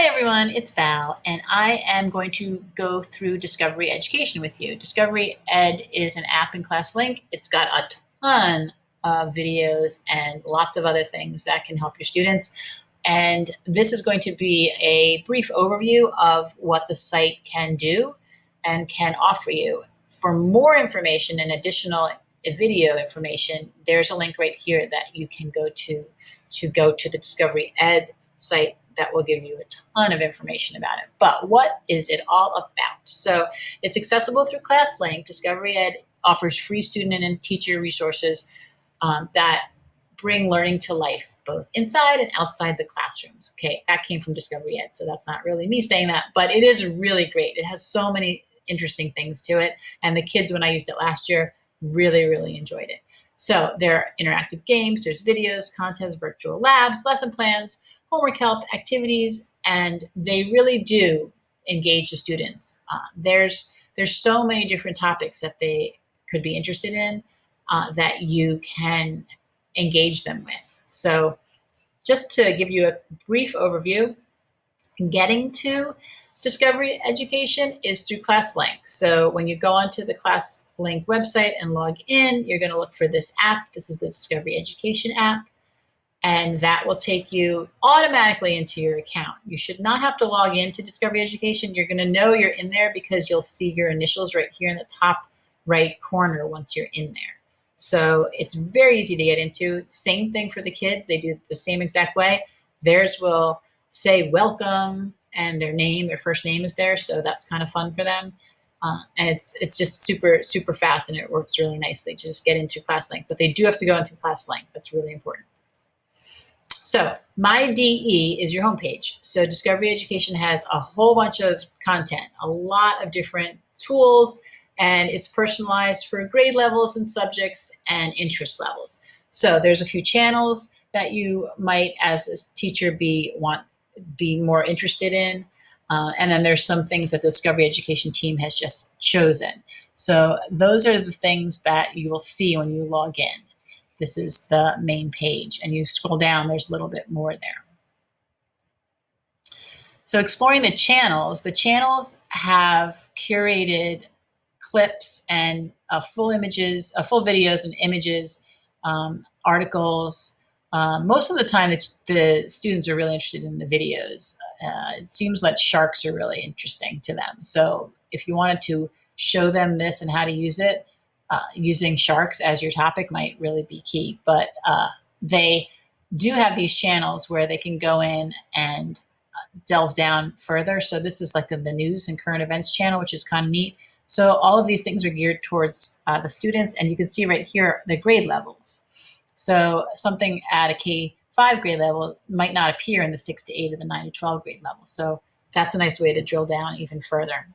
Hi everyone, it's Val, and I am going to go through Discovery Education with you. Discovery Ed is an app in ClassLink. It's got a ton of videos and lots of other things that can help your students. And this is going to be a brief overview of what the site can do and can offer you. For more information and additional video information, there's a link right here that you can go to the Discovery Ed site that will give you a ton of information about it. But what is it all about? So it's accessible through ClassLink. Discovery Ed offers free student and teacher resources that bring learning to life, both inside and outside the classrooms. Okay, that came from Discovery Ed, so that's not really me saying that, but it is really great. It has so many interesting things to it, and the kids, when I used it last year, really enjoyed it. So there are interactive games, there's videos, contests, virtual labs, lesson plans, homework help, activities, and they really do engage the students. There's so many different topics that they could be interested in that you can engage them with. So just to give you a brief overview, getting to Discovery Education is through ClassLink. So when you go onto the ClassLink website and log in, you're going to look for this app. This is the Discovery Education app. And that will take you automatically into your account. You should not have to log into Discovery Education. You're going to know you're in there because you'll see your initials right here in the top right corner once you're in there. So it's very easy to get into. Same thing for the kids. They do it the same exact way. Theirs will say welcome and their first name is there. So that's kind of fun for them. And it's just super fast, and it works really nicely to just get into ClassLink. But they do have to go in through ClassLink. That's really important. So My DE is your homepage. So Discovery Education has a whole bunch of content, a lot of different tools, and it's personalized for grade levels and subjects and interest levels. So there's a few channels that you might, as a teacher, be more interested in. And then there's some things that the Discovery Education team has just chosen. So those are the things that you will see when you log in. This is the main page, and you scroll down, there's a little bit more there. So exploring the channels have curated clips and full videos and images, articles. Most of the time, the students are really interested in the videos. It seems like sharks are really interesting to them. So if you wanted to show them this and how to use it, using sharks as your topic might really be key. But they do have these channels where they can go in and delve down further. So this is like the news and current events channel, which is kind of neat. So all of these things are geared towards the students, and you can see right here the grade levels. So something at a K-5 grade level might not appear in the 6 to 8 or the 9 to 12 grade level. So that's a nice way to drill down even further.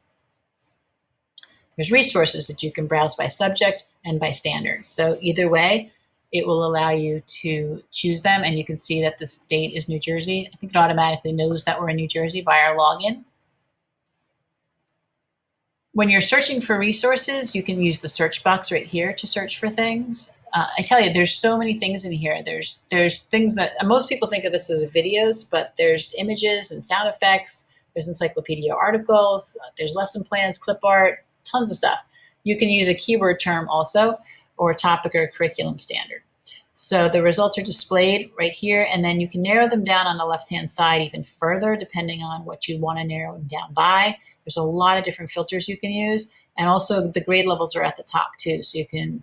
There's resources that you can browse by subject and by standard. So either way, it will allow you to choose them, and you can see that the state is New Jersey. I think it automatically knows that we're in New Jersey by our login. When you're searching for resources, you can use the search box right here to search for things. I tell you, there's so many things in here. There's things that most people think of this as videos, but there's images and sound effects. There's encyclopedia articles. There's lesson plans, clip art, tons of stuff. You can use a keyword term also, or a topic or a curriculum standard. So the results are displayed right here, and then you can narrow them down on the left-hand side even further, depending on what you want to narrow them down by. There's a lot of different filters you can use, and also the grade levels are at the top too, so you can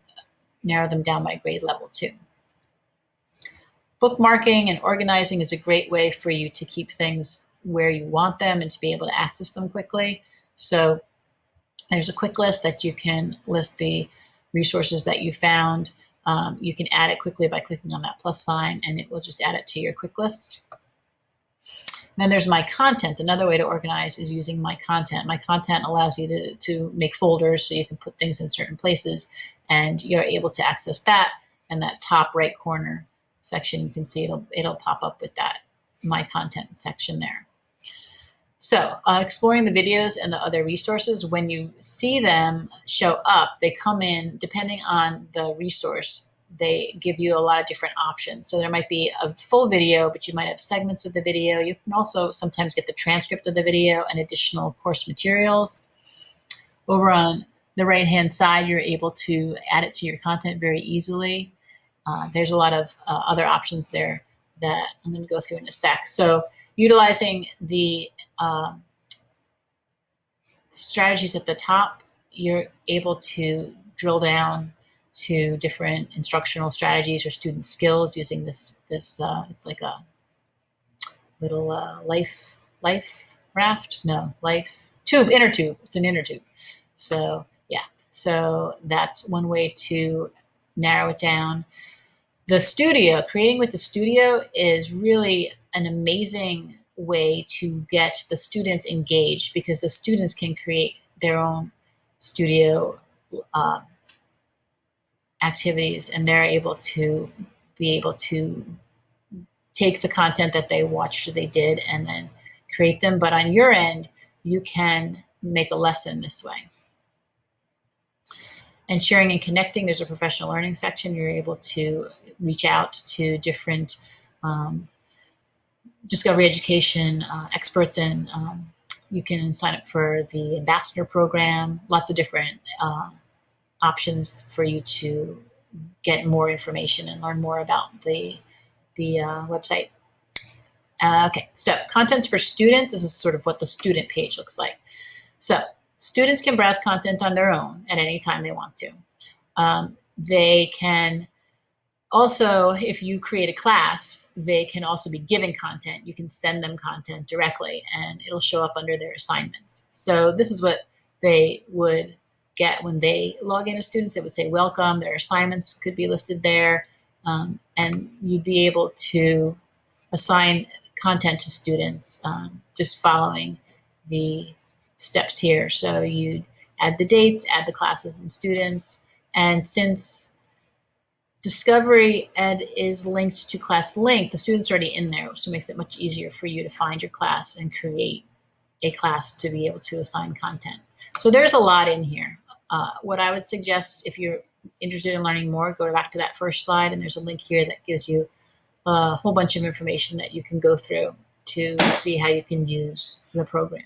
narrow them down by grade level too. Bookmarking and organizing is a great way for you to keep things where you want them and to be able to access them quickly. So there's a quick list that you can list the resources that you found. You can add it quickly by clicking on that plus sign, and it will just add it to your quick list. Then there's My Content. Another way to organize is using My Content. My Content allows you to make folders so you can put things in certain places, and you're able to access that. And that top right corner section, you can see it'll pop up with that My Content section there. So exploring the videos and the other resources, when you see them show up, they come in, depending on the resource, they give you a lot of different options. So there might be a full video, but you might have segments of the video. You can also sometimes get the transcript of the video and additional course materials. Over on the right-hand side, you're able to add it to your content very easily. There's a lot of other options there that I'm going to go through in a sec. So utilizing the strategies at the top, you're able to drill down to different instructional strategies or student skills using this it's like a little life raft, no, life tube, inner tube. It's an inner tube. So yeah, so that's one way to narrow it down. The studio, creating with the studio is really an amazing way to get the students engaged, because the students can create their own studio activities, and they're able to take the content that they watched or they did and then create them. But on your end, you can make a lesson this way. And sharing and connecting, there's a professional learning section. You're able to reach out to different discovery education experts, and you can sign up for the ambassador program. Lots of different options for you to get more information and learn more about the website. Okay, so contents for students. This is sort of what the student page looks like. So students can browse content on their own at any time they want to. They can also, if you create a class, they can also be given content. You can send them content directly and it'll show up under their assignments. So this is what they would get when they log in as students. It would say welcome, their assignments could be listed there, and you'd be able to assign content to students just following the steps here. So you'd add the dates, add the classes and students, and since Discovery Ed is linked to ClassLink, the student's already in there, so it makes it much easier for you to find your class and create a class to be able to assign content. So there's a lot in here. What I would suggest, if you're interested in learning more, go back to that first slide, and there's a link here that gives you a whole bunch of information that you can go through to see how you can use the program.